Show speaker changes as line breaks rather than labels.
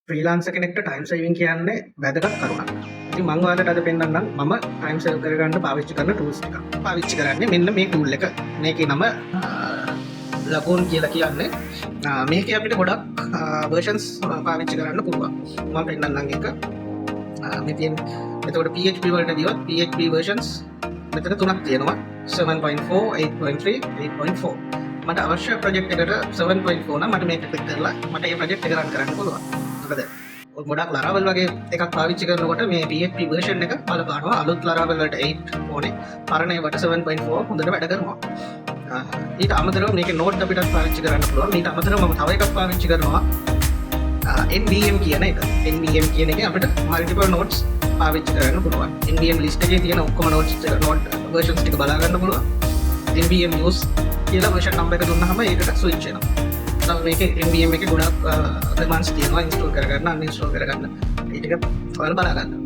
Freelancer කෙනෙක්ට time saving කියන්නේ වැදගත් කරුණක්. ඉතින් මම ඔයාලට අද පෙන්නන්නම් මම ටයිම් සේව් කරගන්න පාවිච්චි කරන ටූල්ස් ටික. පාවිච්චි කරන්නේ මෙන්න මේ ටූල් එක. මේකේ නම ලගෝන් කියලා කියන්නේ. මේකේ අපිට ගොඩක් versions පාවිච්චි කරන්න පුළුවන්. මම පෙන්නන්නම් එක. මේ තියෙන එතකොට PHP වලට දිවත් PHP versions මෙතන තුනක් තියෙනවා. 7.4, 8.3, 8.4. මට අවශ්‍ය ප්‍රොජෙක්ට් එකට 7.4 නම් මට මේක ක්ලික් කරලා මට මේ ප්‍රොජෙක්ට් එක රන් කරන්න පුළුවන්. මොකද ගොඩක් Laravel වගේ එකක් පාවිච්චි කරනකොට මේ PHP version එක බලපානවා. අලුත් Laravel වලට 8 ඕනේ. පරණ ඒවට 7.4 හොඳට වැඩ කරනවා. ඊට අමතරව මේකේ නෝඩ් අපිට පාවිච්චි කරන්න පුළුවන්. ඊට අමතරව මම තව එකක් පාවිච්චි කරනවා NVM කියන එක. NVM කියන එකේ අපිට multiple nodes පාවිච්චි කරන්න පුළුවන්. NVM list එකේ තියෙන ඔක්කොම nodes node versions ටික බලා ගන්න පුළුවන්. NVM use කියලා version number එක දුන්නාම ඒකට switch වෙනවා. නම් මේකේ NVM එකේ ගොඩක් commands තියෙනවා install කරගන්න, uninstall කරගන්න. ඒ ටික ඔයාලා බලා ගන්න.